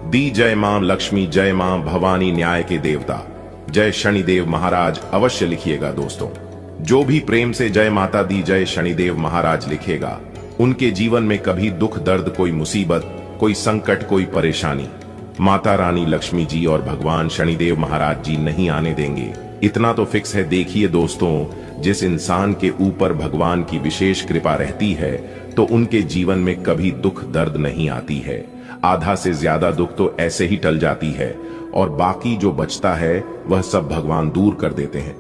S2: दी, जय मां लक्ष्मी, जय मां भवानी न्याय के देवता, जय शनिदेव महाराज अवश्य लिखिएगा। दोस्तों, जो भी प्रेम से जय माता दी, जय शनिदेव महाराज लिखेगा उनके जीवन में कभी दुख दर्द, कोई मुसीबत, कोई संकट, कोई परेशानी माता रानी लक्ष्मी जी और भगवान शनिदेव महाराज जी नहीं आने देंगे। इतना तो फिक्स है। देखिए दोस्तों, जिस इंसान के ऊपर भगवान की विशेष कृपा रहती है तो उनके जीवन में कभी दुख दर्द नहीं आती है। आधा से ज्यादा दुख तो ऐसे ही टल जाती है और बाकी जो बचता है वह सब भगवान दूर कर देते हैं।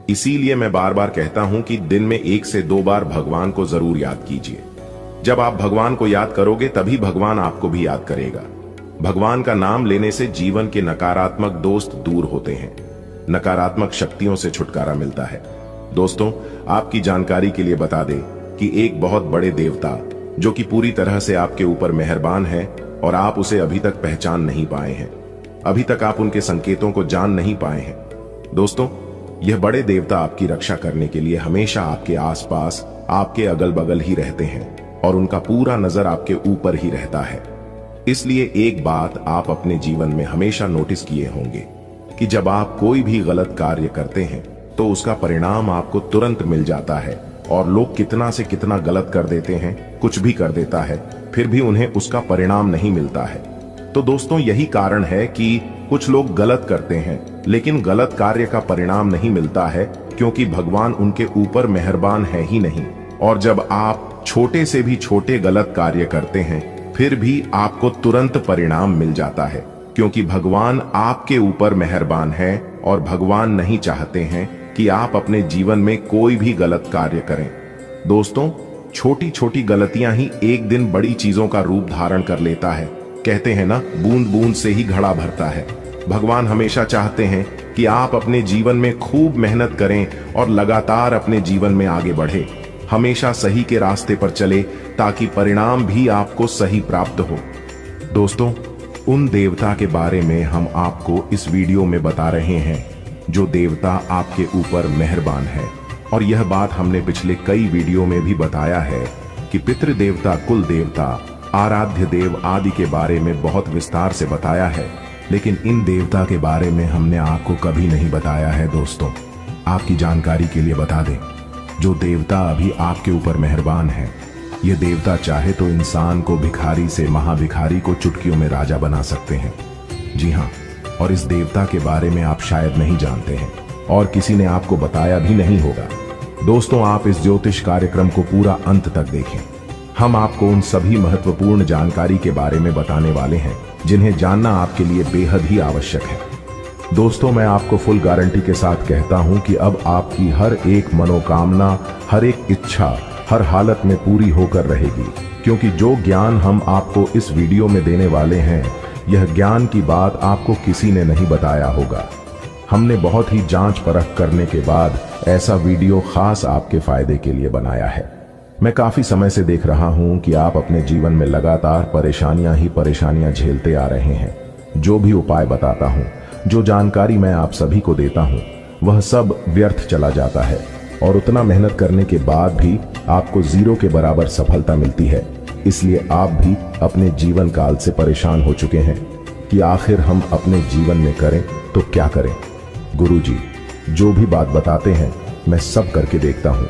S2: इसीलिए मैं बार बार कहता हूं कि दिन में 1 से 2 बार भगवान को जरूर याद कीजिए। जब आप भगवान को याद करोगे तभी भगवान आपको भी याद करेगा। भगवान का नाम लेने से जीवन के नकारात्मक दोस्त दूर होते हैं, नकारात्मक शक्तियों से छुटकारा मिलता है। दोस्तों, आपकी जानकारी के लिए बता दें कि एक बहुत बड़े देवता जो कि पूरी तरह से आपके ऊपर मेहरबान है और आप उसे अभी तक पहचान नहीं पाए हैं, अभी तक आप उनके संकेतों को जान नहीं पाए हैं। दोस्तों, यह बड़े देवता आपकी रक्षा करने के लिए हमेशा आपके आसपास, आपके अगल बगल ही रहते हैं और उनका पूरा नजर आपके ऊपर ही रहता है। इसलिए एक बात आप अपने जीवन में हमेशा नोटिस किए होंगे कि जब आप कोई भी गलत कार्य करते हैं तो उसका परिणाम आपको तुरंत मिल जाता है और लोग कितना से कितना गलत कर देते हैं, कुछ भी कर देता है, फिर भी उन्हें उसका परिणाम नहीं मिलता है। तो दोस्तों, यही कारण है कि कुछ लोग गलत करते हैं लेकिन गलत कार्य का परिणाम नहीं मिलता है, क्योंकि भगवान उनके ऊपर मेहरबान है ही नहीं। और जब आप छोटे से भी छोटे गलत कार्य करते हैं फिर भी आपको तुरंत परिणाम मिल जाता है, क्योंकि भगवान आपके ऊपर मेहरबान है और भगवान नहीं चाहते हैं कि आप अपने जीवन में कोई भी गलत कार्य करें। दोस्तों, छोटी छोटी गलतियां ही एक दिन बड़ी चीजों का रूप धारण कर लेता है। कहते हैं ना, बूंद बूंद से ही घड़ा भरता है। भगवान हमेशा चाहते हैं कि आप अपने जीवन में खूब मेहनत करें और लगातार अपने जीवन में आगे बढ़े, हमेशा सही के रास्ते पर चले ताकि परिणाम भी आपको सही प्राप्त हो। दोस्तों, उन देवता के बारे में हम आपको इस वीडियो में बता रहे हैं जो देवता आपके ऊपर मेहरबान है। और यह बात हमने पिछले कई वीडियो में भी बताया है कि पितृ देवता, कुल देवता, आराध्य देव आदि के बारे में बहुत विस्तार से बताया है, लेकिन इन देवता के बारे में हमने आपको कभी नहीं बताया है। दोस्तों, आपकी जानकारी के लिए बता दें, जो देवता अभी आपके ऊपर मेहरबान है, ये देवता चाहे तो इंसान को भिखारी से महाभिखारी को चुटकियों में राजा बना सकते हैं। जी हाँ, और इस देवता के बारे में आप शायद नहीं जानते हैं और किसी ने आपको बताया भी नहीं होगा। दोस्तों, आप इस ज्योतिष कार्यक्रम को पूरा अंत तक देखें। हम आपको उन सभी महत्वपूर्ण जानकारी के बारे में बताने वाले हैं जिन्हें जानना आपके लिए बेहद ही आवश्यक है। दोस्तों, मैं आपको फुल गारंटी के साथ कहता हूं कि अब आपकी हर एक मनोकामना, हर एक इच्छा हर हालत में पूरी होकर रहेगी, क्योंकि जो ज्ञान हम आपको इस वीडियो में देने वाले हैं, यह ज्ञान की बात आपको किसी ने नहीं बताया होगा। हमने बहुत ही जांच परख करने के बाद ऐसा वीडियो खास आपके फायदे के लिए बनाया है। मैं काफी समय से देख रहा हूं कि आप अपने जीवन में लगातार परेशानियां ही परेशानियां झेलते आ रहे हैं। जो भी उपाय बताता हूं, जो जानकारी मैं आप सभी को देता हूं, वह सब व्यर्थ चला जाता है और उतना मेहनत करने के बाद भी आपको 0 के बराबर सफलता मिलती है। इसलिए आप भी अपने जीवन काल से परेशान हो चुके हैं कि आखिर हम अपने जीवन में करें तो क्या करें। गुरुजी जो भी बात बताते हैं मैं सब करके देखता हूं,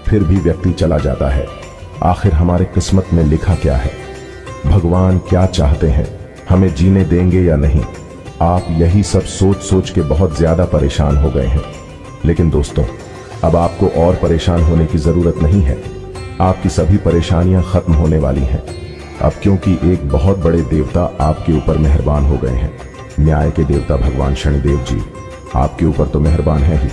S2: फिर भी व्यक्ति चला जाता है। आखिर हमारे किस्मत में लिखा क्या है? भगवान क्या चाहते हैं, हमें जीने देंगे या नहीं? आप यही सब सोच सोच के बहुत ज्यादा परेशान हो गए हैं। लेकिन दोस्तों, अब आपको और परेशान होने की जरूरत नहीं है। आपकी सभी परेशानियां खत्म होने वाली हैं अब, क्योंकि एक बहुत बड़े देवता आपके ऊपर मेहरबान हो गए हैं। न्याय के देवता भगवान शनिदेव जी आपके ऊपर तो मेहरबान है ही,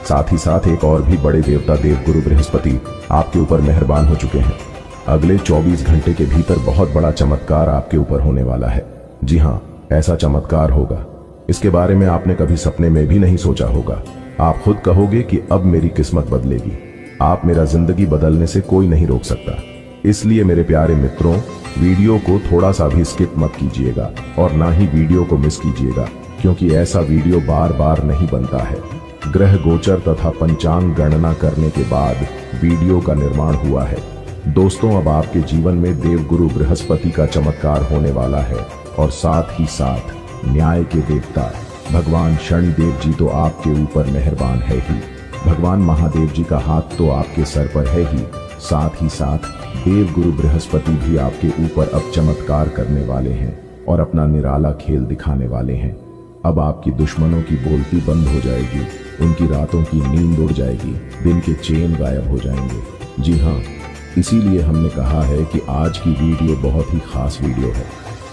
S2: साथ ही साथ एक और भी बड़े देवता देवगुरु बृहस्पति आपके ऊपर मेहरबान हो चुके हैं। अगले 24 घंटे के भीतर बहुत बड़ा चमत्कार आपके ऊपर होने वाला है।
S4: जी हाँ, ऐसा चमत्कार होगा। इसके बारे में आपने कभी सपने में भी नहीं सोचा होगा। आप खुद कहोगे कि अब मेरी किस्मत बदलेगी। आप मेरा जिंदगी बदलने से कोई नहीं रोक सकता। इसलिए मेरे प्यारे मित्रों, वीडियो को थोड़ा सा भी स्किप मत कीजिएगा और ना ही वीडियो को मिस कीजिएगा, क्योंकि ऐसा वीडियो बार बार नहीं बनता है। ग्रह गोचर तथा पंचांग गणना करने के बाद वीडियो का निर्माण हुआ है। दोस्तों, अब आपके जीवन में देवगुरु बृहस्पति का चमत्कार होने वाला है और साथ ही साथ न्याय के देवता भगवान शनिदेव जी तो आपके ऊपर मेहरबान है ही। भगवान महादेव जी का हाथ तो आपके सर पर है ही, साथ ही साथ देवगुरु बृहस्पति भी आपके ऊपर अब चमत्कार करने वाले हैं और अपना निराला खेल दिखाने वाले हैं। अब आपकी दुश्मनों की बोलती बंद हो जाएगी, उनकी रातों की नींद उड़ जाएगी, दिन के चैन गायब हो जाएंगे। जी हाँ, इसीलिए हमने कहा है कि आज की वीडियो बहुत ही खास वीडियो है।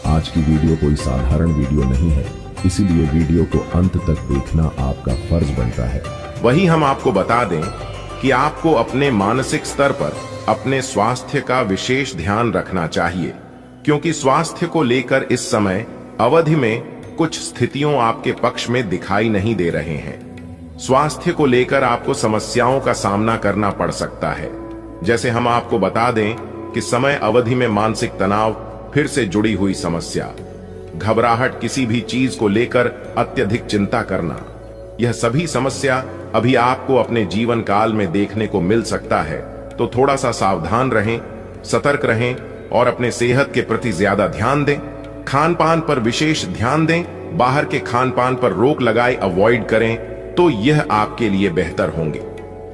S4: आज की वीडियो कोई साधारण वीडियो नहीं है, इसीलिए वीडियो को अंत तक देखना आपका फर्ज बनता है।
S2: वही हम आपको बता दें कि आपको अपने मानसिक स्तर पर अपने स्वास्थ्य का विशेष ध्यान रखना चाहिए, क्योंकि स्वास्थ्य को लेकर इस समय अवधि में कुछ स्थितियों आपके पक्ष में दिखाई नहीं दे रहे हैं। स्वास्थ्य को लेकर आपको समस्याओं का सामना करना पड़ सकता है। जैसे हम आपको बता दें कि समय अवधि में मानसिक तनाव, फिर से जुड़ी हुई समस्या, घबराहट, किसी भी चीज को लेकर अत्यधिक चिंता करना, यह सभी समस्या अभी आपको अपने जीवन काल में देखने को मिल सकता है। तो थोड़ा सा सावधान रहें, सतर्क रहें और अपने सेहत के प्रति ज्यादा ध्यान दें। खान पान पर विशेष ध्यान दें, बाहर के खान पान पर रोक लगाए अवॉइड करें, तो यह आपके लिए बेहतर होंगे।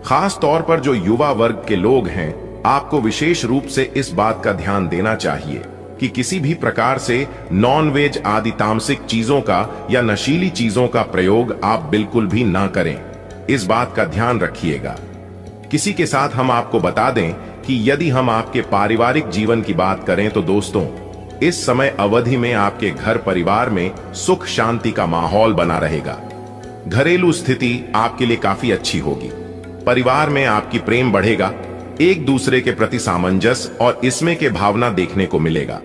S2: खास तौर पर जो युवा वर्ग के लोग हैं, आपको विशेष रूप से इस बात का ध्यान देना चाहिए कि किसी भी प्रकार से नॉन वेज आदि तामसिक चीजों का या नशीली चीजों का प्रयोग आप बिल्कुल भी ना करें। इस बात का ध्यान रखिएगा। किसी के साथ हम आपको बता दें कि यदि हम आपके पारिवारिक जीवन की बात करें तो दोस्तों, इस समय अवधि में आपके घर परिवार में सुख शांति का माहौल बना रहेगा। घरेलू स्थिति आपके लिए काफी अच्छी होगी। परिवार में आपकी प्रेम बढ़ेगा, एक दूसरे के प्रति सामंजस्य और इसमें के भावना देखने को मिलेगा।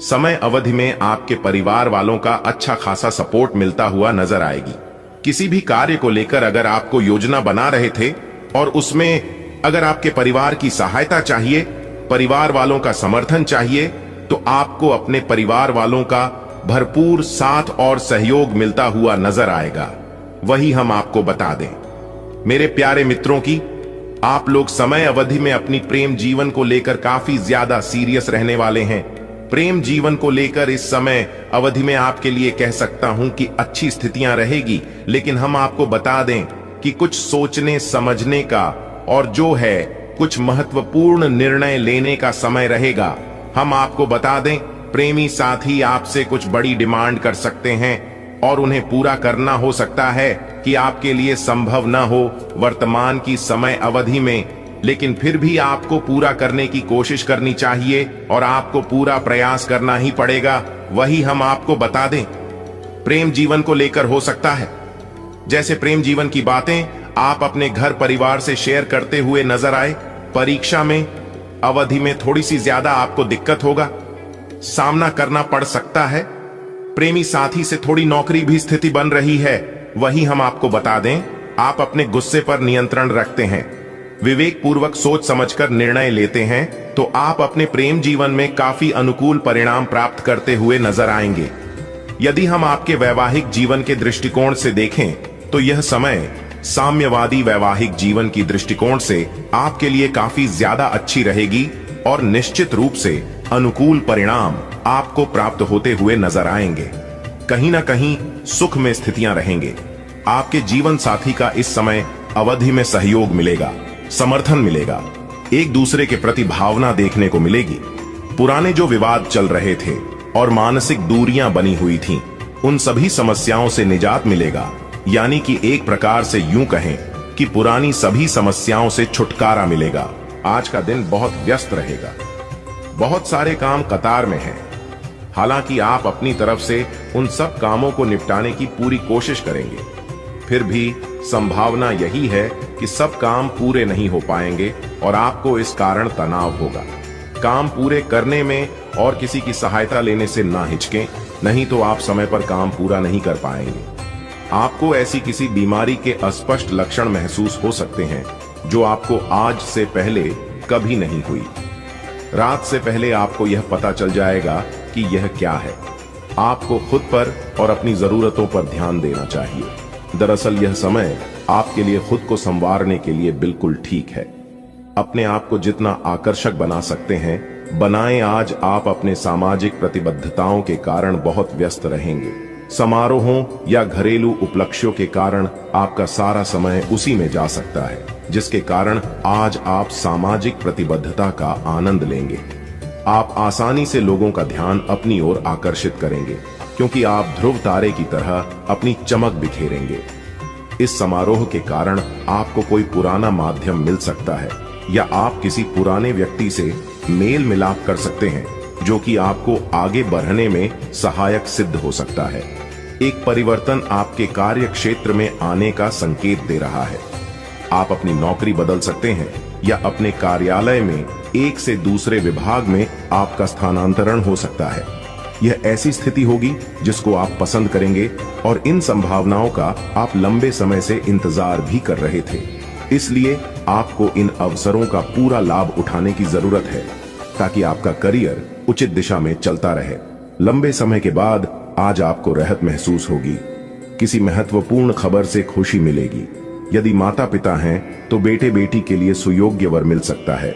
S2: समय अवधि में आपके परिवार वालों का अच्छा खासा सपोर्ट मिलता हुआ नजर आएगी। किसी भी कार्य को लेकर अगर आपको योजना बना रहे थे और उसमें अगर आपके परिवार की सहायता चाहिए, परिवार वालों का समर्थन चाहिए, तो आपको अपने परिवार वालों का भरपूर साथ और सहयोग मिलता हुआ नजर आएगा। वही हम आपको बता दें मेरे प्यारे मित्रों की, आप लोग समय अवधि में अपनी प्रेम जीवन को लेकर काफी ज्यादा सीरियस रहने वाले हैं। प्रेम जीवन को लेकर इस समय अवधि में आपके लिए कह सकता हूं कि अच्छी स्थितियां रहेगी, लेकिन हम आपको बता दें कि कुछ सोचने समझने का और जो है कुछ महत्वपूर्ण निर्णय लेने का समय रहेगा। हम आपको बता दें, प्रेमी साथी आपसे कुछ बड़ी डिमांड कर सकते हैं और उन्हें पूरा करना हो सकता है कि आपके लिए संभव न हो वर्तमान की समय अवधि में, लेकिन फिर भी आपको पूरा करने की कोशिश करनी चाहिए और आपको पूरा प्रयास करना ही पड़ेगा। वही हम आपको बता दें, प्रेम जीवन को लेकर हो सकता है जैसे प्रेम जीवन की बातें आप अपने घर परिवार से शेयर करते हुए नजर आए। परीक्षा में अवधि में थोड़ी सी ज्यादा आपको दिक्कत होगा, सामना करना पड़ सकता है। प्रेमी साथी से थोड़ी नौकरी भी स्थिति बन रही है। वही हम आपको बता दें, आप अपने गुस्से पर नियंत्रण रखते हैं, विवेक पूर्वक सोच समझकर निर्णय लेते हैं, तो आप अपने प्रेम जीवन में काफी अनुकूल परिणाम प्राप्त करते हुए नजर आएंगे। यदि हम आपके वैवाहिक जीवन के दृष्टिकोण से देखें तो यह समय साम्यवादी वैवाहिक जीवन की दृष्टिकोण से आपके लिए काफी ज्यादा अच्छी रहेगी और निश्चित रूप से अनुकूल परिणाम आपको प्राप्त होते हुए नजर आएंगे। कहीं ना कहीं सुख में स्थितियां रहेंगे। आपके जीवन साथी का इस समय अवधि में सहयोग मिलेगा, समर्थन मिलेगा, एक दूसरे के प्रति भावना देखने को मिलेगी। पुराने जो विवाद चल रहे थे और मानसिक दूरियां बनी हुई थीं, उन सभी समस्याओं से निजात मिलेगा। यानी कि एक प्रकार से यूं कहें कि पुरानी सभी समस्याओं से छुटकारा मिलेगा। आज का दिन बहुत व्यस्त रहेगा, बहुत सारे काम कतार में हैं। हालांकि आप अपनी तरफ से उन सब कामों को निपटाने की पूरी कोशिश करेंगे, फिर भी संभावना यही है कि सब काम पूरे नहीं हो पाएंगे और आपको इस कारण तनाव होगा। काम पूरे करने में और किसी की सहायता लेने से ना हिचकें, नहीं तो आप समय पर काम पूरा नहीं कर पाएंगे। आपको ऐसी किसी बीमारी के अस्पष्ट लक्षण महसूस हो सकते हैं जो आपको आज से पहले कभी नहीं हुई। रात से पहले आपको यह पता चल जाएगा कि यह क्या है। आपको खुद पर और अपनी जरूरतों पर ध्यान देना चाहिए। दरअसल यह समय आपके लिए खुद को संवारने के लिए बिल्कुल ठीक है। अपने आप को जितना आकर्षक बना सकते हैं बनाएं। आज आप अपने सामाजिक प्रतिबद्धताओं के कारण बहुत व्यस्त रहेंगे। समारोहों या घरेलू उपलक्ष्यों के कारण आपका सारा समय उसी में जा सकता है, जिसके कारण आज आप सामाजिक प्रतिबद्धता का आनंद लेंगे। आप आसानी से लोगों का ध्यान अपनी ओर आकर्षित करेंगे, क्योंकि आप ध्रुव तारे की तरह अपनी चमक बिखेरेंगे। इस समारोह के कारण आपको कोई पुराना माध्यम मिल सकता है या आप किसी पुराने व्यक्ति से मेल मिलाप कर सकते हैं, जो कि आपको आगे बढ़ने में सहायक सिद्ध हो सकता है। एक परिवर्तन आपके कार्य क्षेत्र में आने का संकेत दे रहा है। आप अपनी नौकरी बदल सकते हैं या अपने कार्यालय में एक से दूसरे विभाग में आपका स्थानांतरण हो सकता है। यह ऐसी स्थिति होगी जिसको आप पसंद करेंगे और इन संभावनाओं का आप लंबे समय से इंतजार भी कर रहे थे। इसलिए आपको इन अवसरों का पूरा लाभ उठाने की जरूरत है ताकि आपका करियर उचित दिशा में चलता रहे। लंबे समय के बाद आज आपको राहत महसूस होगी। किसी महत्वपूर्ण खबर से खुशी मिलेगी। यदि माता पिता हैं तो बेटे बेटी के लिए सुयोग्य वर मिल सकता है।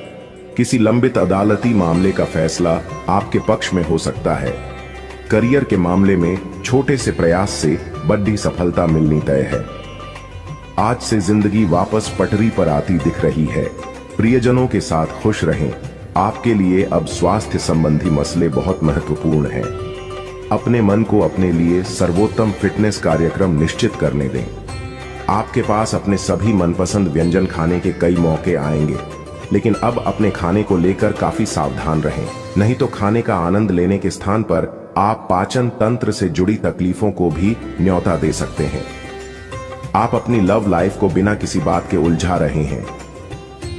S2: किसी लंबित अदालती मामले का फैसला आपके पक्ष में हो सकता है। करियर के मामले में छोटे से प्रयास से बड़ी सफलता मिलनी तय है। आज से जिंदगी वापस पटरी पर आती दिख रही है। प्रियजनों के साथ खुश रहें। आपके लिए अब स्वास्थ्य संबंधी मसले बहुत महत्वपूर्ण हैं। अपने मन को अपने लिए सर्वोत्तम फिटनेस कार्यक्रम निश्चित करने दें। आपके पास अपने सभी मनपसंद व्यंजन खाने के कई मौके आएंगे, लेकिन अब अपने खाने को लेकर काफी सावधान रहें, नहीं तो खाने का आनंद लेने के स्थान पर आप पाचन तंत्र से जुड़ी तकलीफों को भी न्योता दे सकते हैं। आप अपनी लव लाइफ को बिना किसी बात के उलझा रहे हैं।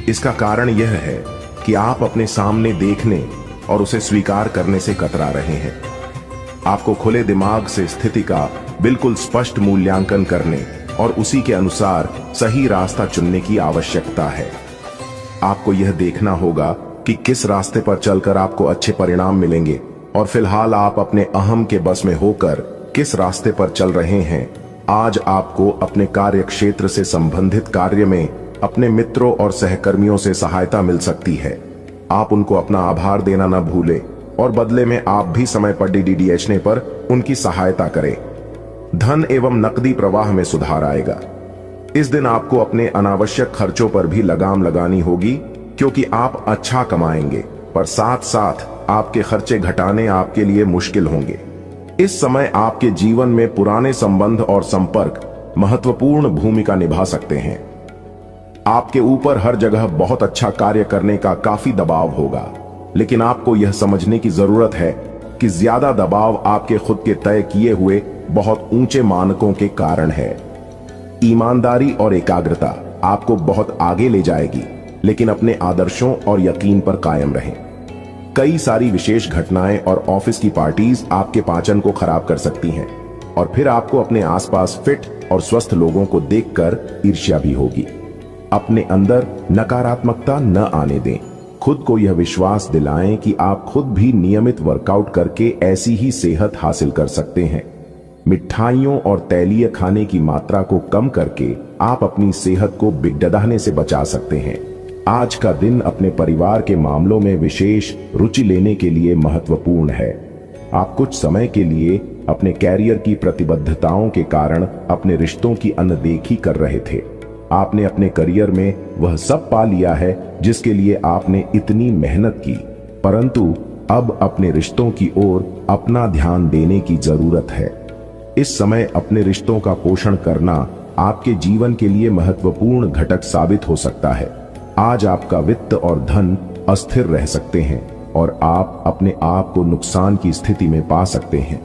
S2: इसका कारण यह है कि आप अपने सामने देखने और उसे स्वीकार करने से कतरा रहे हैं। आपको खुले दिमाग से स्थिति का बिल्कुल स्पष्ट मूल्यांकन करने और उसी के अनुसार सही रास्ता चुनने की आवश्यकता है। आपको यह देखना होगा कि किस रास्ते पर चलकर आपको अच्छे परिणाम मिलेंगे और फिलहाल आप अपने अहम के बस में होकर किस रास्ते पर चल रहे हैं। आज आपको अपने कार्य क्षेत्र से संबंधित कार्य में अपने मित्रों और सहकर्मियों से सहायता मिल सकती है। आप उनको अपना आभार देना न भूलें और बदले में आप भी समय पर DDHने पर उनकी सहायता करें। धन एवं नकदी प्रवाह में सुधार आएगा। इस दिन आपको अपने अनावश्यक खर्चों पर भी लगाम लगानी होगी, क्योंकि आप अच्छा कमाएंगे पर साथ साथ आपके खर्चे घटाने आपके लिए मुश्किल होंगे। इस समय आपके जीवन में पुराने संबंध और संपर्क महत्वपूर्ण भूमिका निभा सकते हैं। आपके ऊपर हर जगह बहुत अच्छा कार्य करने का काफी दबाव होगा, लेकिन आपको यह समझने की जरूरत है कि ज्यादा दबाव आपके खुद के तय किए हुए बहुत ऊंचे मानकों के कारण है। ईमानदारी और एकाग्रता आपको बहुत आगे ले जाएगी, लेकिन अपने आदर्शों और यकीन पर कायम रहें। कई सारी विशेष घटनाएं और ऑफिस की पार्टीज आपके पाचन को खराब कर सकती हैं और फिर आपको अपने आसपास फिट और स्वस्थ लोगों को देखकर ईर्ष्या भी होगी। अपने अंदर नकारात्मकता न आने दें। खुद को यह विश्वास दिलाएं कि आप खुद भी नियमित वर्कआउट करके ऐसी ही सेहत हासिल कर सकते हैं। मिठाइयों और तैलीय खाने की मात्रा को कम करके आप अपनी सेहत को बिगड़ने से बचा सकते हैं। आज का दिन अपने परिवार के मामलों में विशेष रुचि लेने के लिए महत्वपूर्ण है। आप कुछ समय के लिए अपने कैरियर की प्रतिबद्धताओं के कारण अपने रिश्तों की अनदेखी कर रहे थे। आपने अपने करियर में वह सब पा लिया है जिसके लिए आपने इतनी मेहनत की, परंतु अब अपने रिश्तों की ओर अपना ध्यान देने की जरूरत है। इस समय अपने रिश्तों का पोषण करना आपके जीवन के लिए महत्वपूर्ण घटक साबित हो सकता है। आज आपका वित्त और धन अस्थिर रह सकते हैं और आप अपने आप को नुकसान की स्थिति में पा सकते हैं,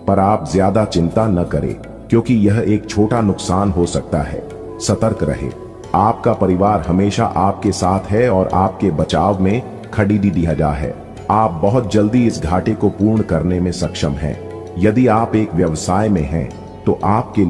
S2: पर आप ज्यादा चिंता न करें, क्योंकि यह एक छोटा नुकसान हो सकता है। सतर्क रहे। आपका परिवार हमेशा आपके साथ है और आपके बचाव में खड़ी दिया है।
S4: आप बहुत जल्दी इस घाटे को पूर्ण करने में सक्षम हैं। यदि आप एक व्यवसाय में हैं तो आपके